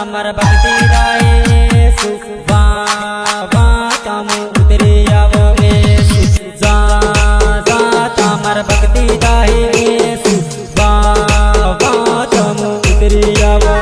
तमर भक्ति राये सुवा वा तम उतरे आवो जा तमर भक्ति राये सुवा वा तम उतरे आवो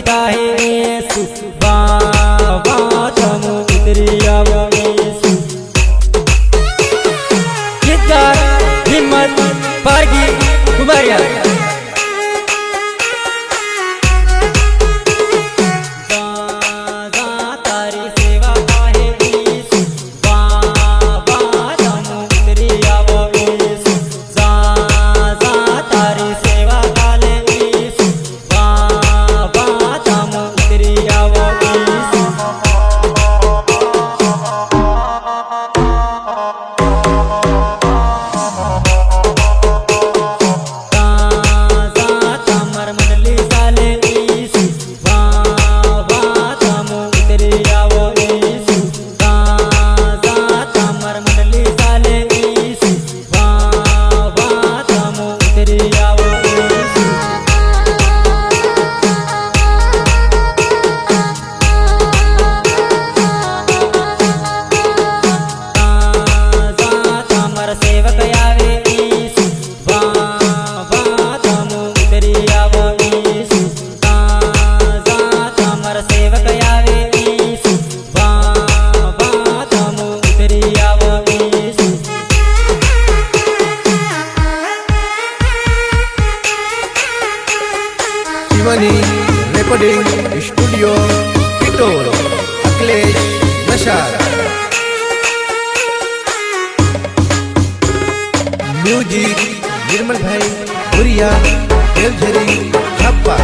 दाहे येसु वाह वाह तमु उतरी आवो येसु गीतकार Himmat Pargi Kumariya recording studio Pitor Akhilesh Nashad music Nirmal bhai Bhuria Devjhari छप्पा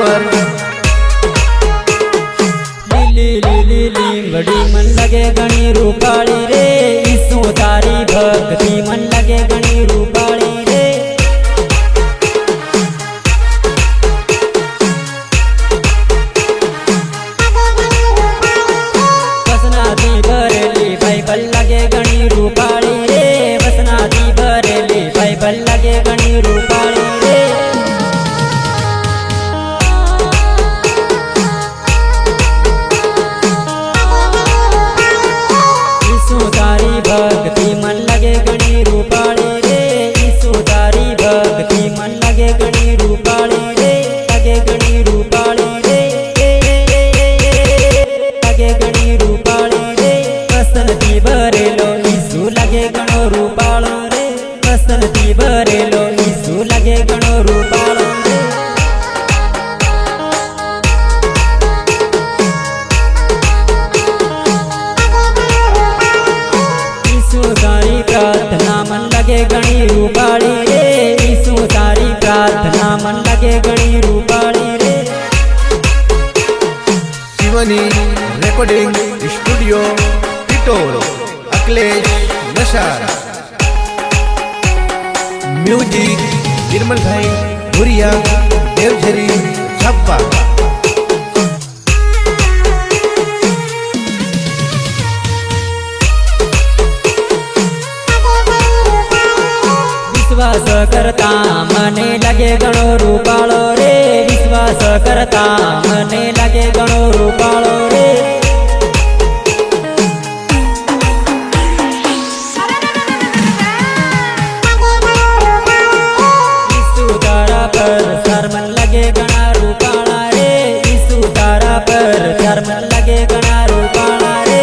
ઠામર લીલી લીલી લીમડી મન લગે ઘણી રૂપાળી રે ઈસુ તારી ભક્તિ મન લગે ઘણી રૂપાળી રે વસનાથી ભરેલી બાઇબલ લગે ઘણી રૂપાળી રે વસનાથી ભરેલી બાઇબલ લગે ઘણી રૂપાળી રે ઈસુ તારી ભક્તિ મન લગે ઘણી રૂપાળી રે ઈસુ તારી ભક્તિ મન લગે ઘણી રૂપાળી રે લગે ઘણી રૂપાળી રે લગે ઘણી રૂપાળી રે વસનથી ભરેલો ઈસુ લગે ઘણો રૂપાળો રે વસનથી ભરેલો ઈસુ લગે ઘણો રૂપાળો રે ઈસુ તારી પ્રાર્થના મન લગે ઘણી રૂપાળી રે ઈસુ તારી પ્રાર્થના મન લગે ઘણી રૂપાળી રે શિવની recording studio પિટોળ Akhilesh નશાર music Nirmalbhai Bhuriya દેવઝરી છાપા વિશ્વાસ કરતા મને લગે ઘણો રૂપાળો રે વિશ્વાસ કરતા મને લગે ઘણો રૂપાળો રે ઈસુ તારા પર ચાર મન લગે ઘણા રૂપાળા રે ઈસુ તારા પર ચાર મન લગે ઘણા રૂપાળા રે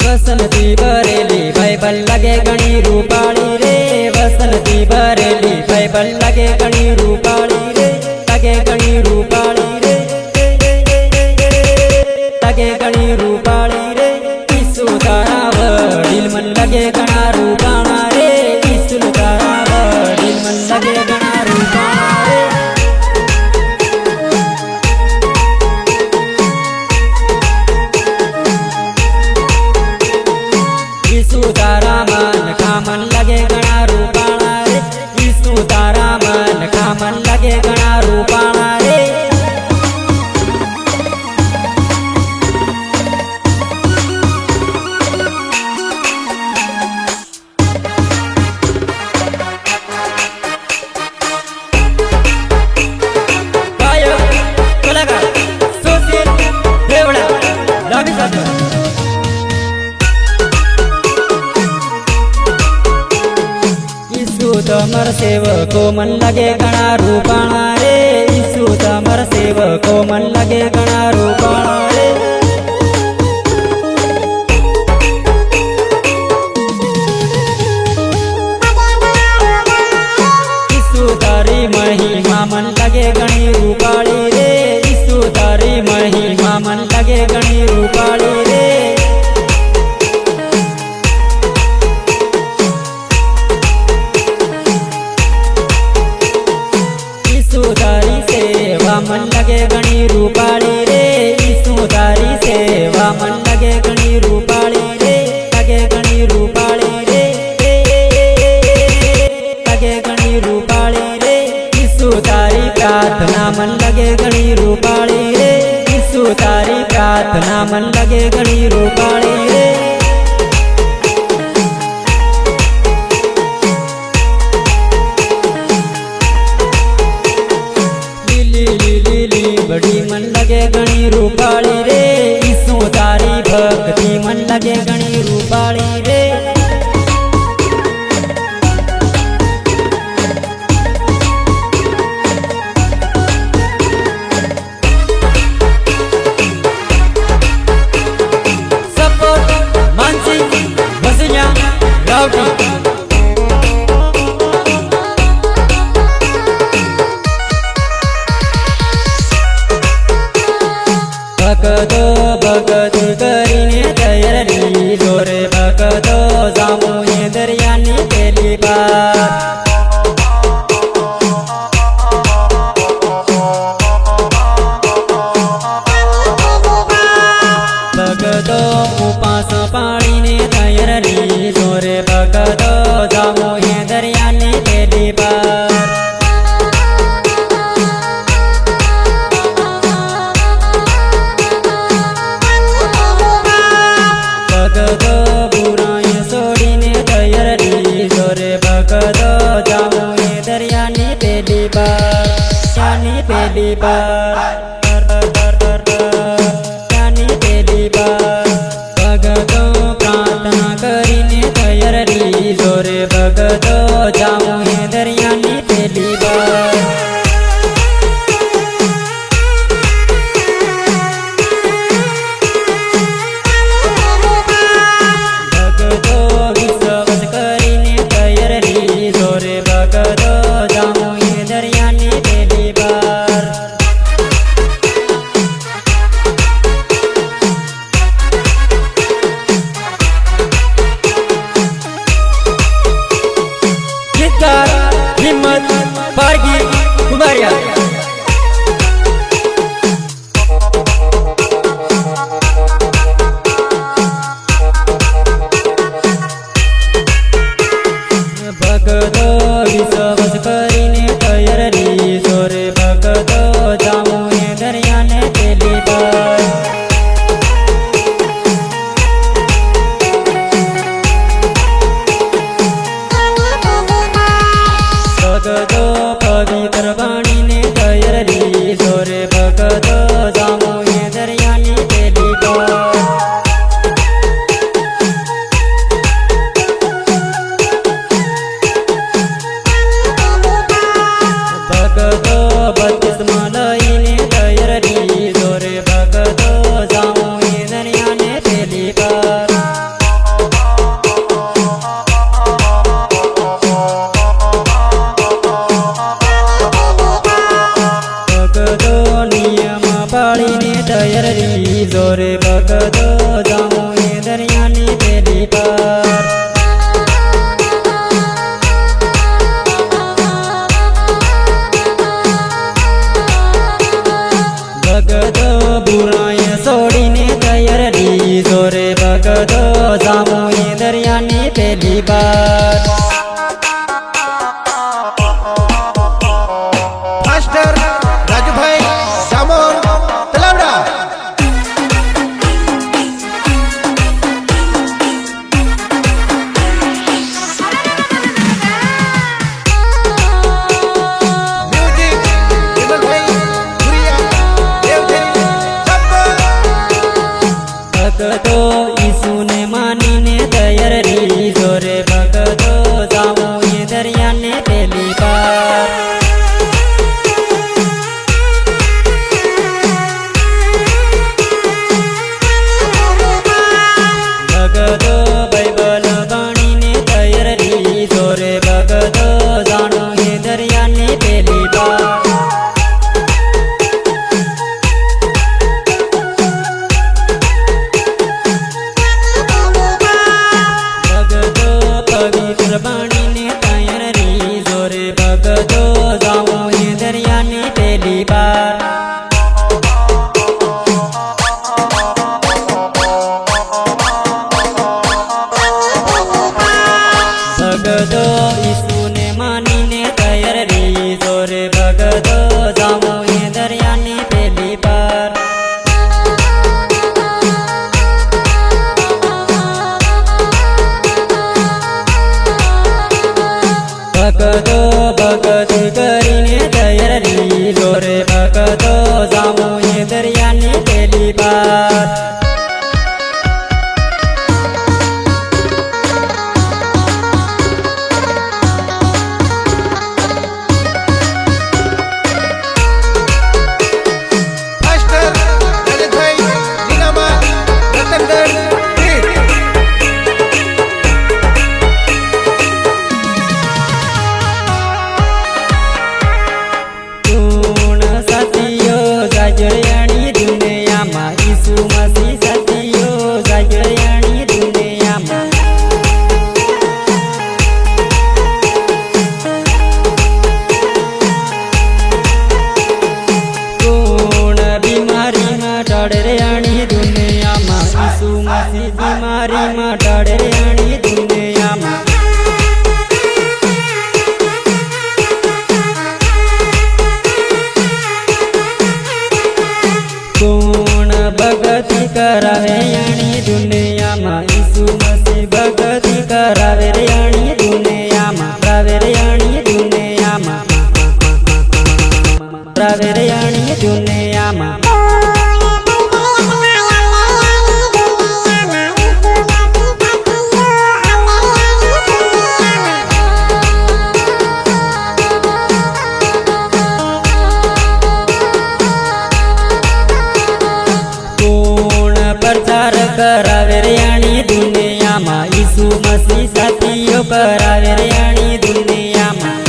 વસનથી ભરેલી બાઇબલ લગે ઘણી રૂપાળી રે વસનથી ભરેલી બાઇબલ લગે ઘણી રૂપાળી રે લગે ઘણી રૂપાળી રે લગે ઘણી રૂપાળી રે ઈસુ તારા વડીલ મન લગે ઘણા રૂપાણા રે ઈસુ તારા વડીલ મન લગે ઘણા રૂપાણા રે ઈસુ તારા મન ખામન લગે ઘણા રૂપાણા રે ઈસુ તારા મન ખામન લગે ઘણા રૂપાણા રે ગાયક કલાકાર સુશીલ દેવડા લાગી સાથે ઈસુ તમર સેવકો મન લગે ઘણા રૂપાણા રે ઈસુ તમર સેવકો મન લગે ઘણા રૂપાણા રે ઈસુ તારી મહિમા મન લગે ઘણી રૂપાળી રે ઈસુ તારી મહિમા મન લગે ઘણી રૂપાળી રે ઈસુ તારી સેવા મન લગે ઘણી રૂપાળી રે ઈસુ તારી સેવા મન લગે ઘણી રૂપાળી રે લગે ઘણી રૂપાળી રે લગે ઘણી રૂપાળી રે ઈસુ તારી પ્રાર્થના મન લગે ઘણી રૂપાળી રે ઈસુ તારી પ્રાર્થના મન લગે ઘણી રૂપાળી રે લીલી લીલી લીમડી મન લગે ઘણી રૂપાળી રે ઈસુ તારી ભક્તિ મન લગે ઘણી રૂપાળી રે સપોર્ટ માનસી વસૈયા રાવટી ભક્તો ભક્તિ કરીને તૈયાર લીધો રે ભક્તો જામ પેલી બાર દરિયાની પેલી બાર ભગતો પ્રાર્થના કરીને તૈયાર રીજો રે ભગતો જાઉં હે દરિયાની પેલી બાર ભગતો વિશ્વાસ કરીને તૈયાર રીજો રે ભગતો જાઉં હે દરિયાની પેલી બાર ગીતકાર હિંમત પારગી કુંભારિયા ભગતો વિશ્વાસ કરીને તૈયાર રીજો રે ભગતો જાઉં હે દરિયાને પેલી બાર ભગતો પવિત્ર પાણીને તૈયાર રીજો રે ભગતો જાઉં હે દરિયાની પેલી બાર ભગતો બત્તીસમાં લઈને તૈયાર રીજો રે ભગતો જાઉં હે દરિયાને પેલી બાર ભગતો નિયમ પાળીને તૈયાર રીજો રે ભગતો જાઉં હે દરિયાની પેલી બાર ભગતો બુરાય છોડીને તૈયાર રીજો રે ભગતો જાઉં હે દરિયાની પેલી બાર માસ્ટર રાજુભાઈ સામોર તલાવડા મ્યુઝિક વિમલભાઈ ભુરિયા દેવધરી છપ્પા ભગતો ઈસુને માનીને તૈયાર રીજો રે ભગતો જાઉં હે દરિયાને પેલી બાર ભગતો બાઇબલ ગણીને તૈયાર રીજો રે ભગતો જાણું હે દરિયાની પેલી બાર પડાવે રે અણી દુનિયામાં प्रचार करावे रे अणी दुनियाમાં ईसु मसीह साथीओ करावे रे अणी दुनियाમાં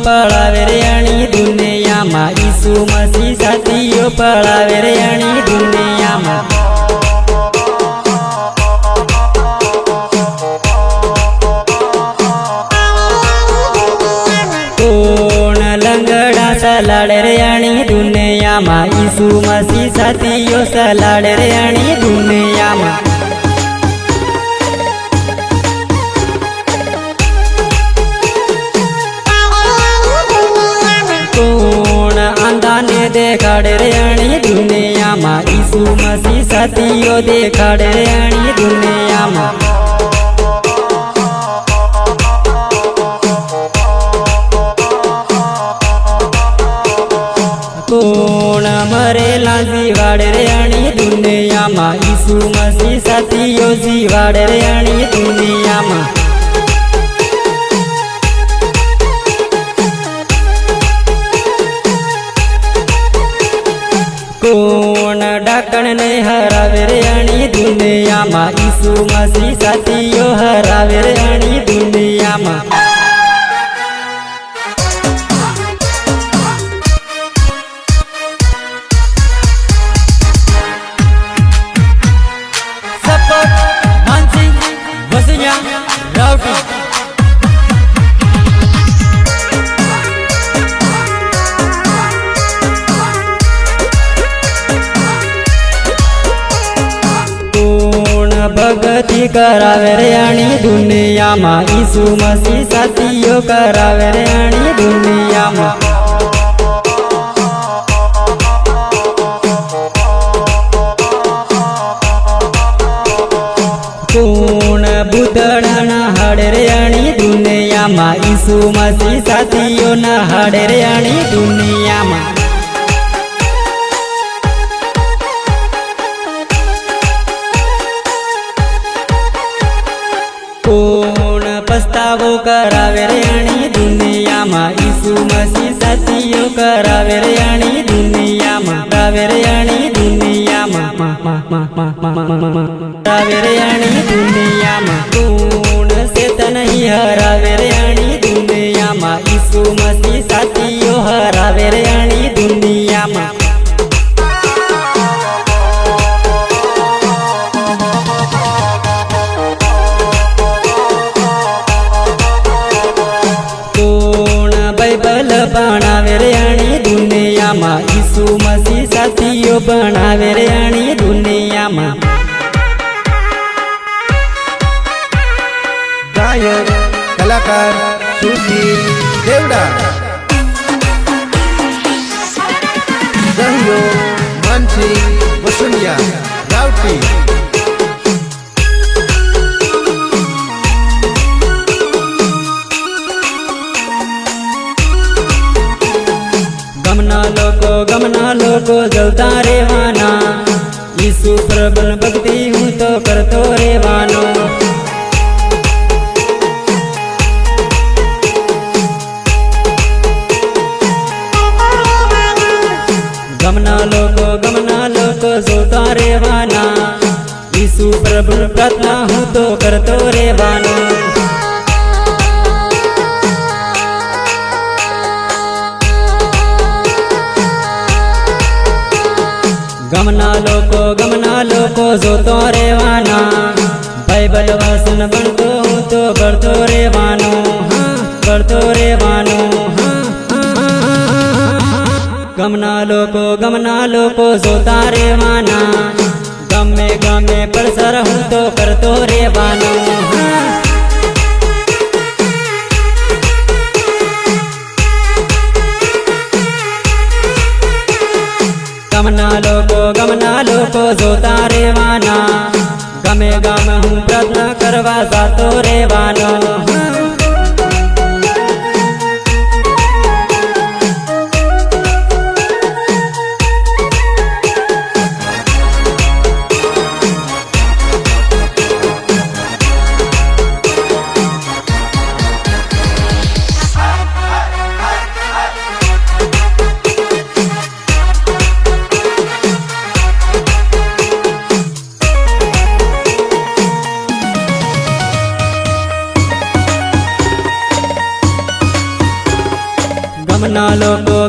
पड़ावे रे अणी दुनियाમાં ईसु मसीह साथीओ पड़ावे रे अणी दुनियाમાં कोण लंगड़ा सलाड़े रे अणी दुनियाમાં ईसु मसीह साथीओ सलाड़े रे अणी दुनियाમાં ने देखाड़े रे अणी दुनियाમાં ईसु मसीह साथीओ देखाड़े रे अणी दुनियाમાં कोण मरेला जीवाड़े रे अणी दुनियाમાં ईसु मसीह साथीओ जीवाड़े रे अणी दुनियाમાં कोण डाकण ने हरावे रे अणी दुनियाમાં ईसु मसीह साथीओ हरावे रे अणी दुनियाમાં सपोर्ट मानसिंह वसिया राउटी भगती करावे रे अणी दुनियाમાં ईसु मसीह साथीओ करावे रे अणी दुनियाમાં कोण बुदड़ा नहाड़े रे अणी दुनियाમાં ईसु मसीह साथीओ नहाड़े रे अणी दुनियाમાં कोण पछतावो करावे रे अणी दुनियाમાં ईसु मसीह साथीओ करावे रे अणी दुनियाમાં करावे रे अणी दुनियाમાં करावे रे अणी दुनियाમાં कोण शैतान ही हरावे रे अणी दुनियाમાં ईसु मसीह साथीओ हरावे रे अणी दुनियाમાં बनावे रे अणी दुनियाમાં ईसु मसीह साथीओ बनावे रे अणी दुनियाમાં गायक कलाकार सुशील देवड़ा सहयोग मानसिंह वसुनिया राउटी गमना लोको जलता रेवाना ईसु प्रभु भक्ति हूँ तो करतो रेवानो गमना लोको जलता रेवाना ईसु प्रभु प्रार्थना हूँ तो करतो रेवानो गमना लोको जोतो रेवाना बाइबल वासन बनतो हूँ तो करतो रेवानो हाँ करतो रेवानो हाँ गमना लोको जोता रेवाना गमे ગામે પ્રસાર હું તો કરતો રેવાનો. ગમના લોકો જોતા રેવાના. ગમે ગામ હું પ્રાર્થના કરવા જાતો રેવાનો.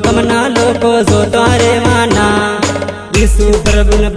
ગમના લોકો જોતા રેવાના. ઈસુ પ્રભુને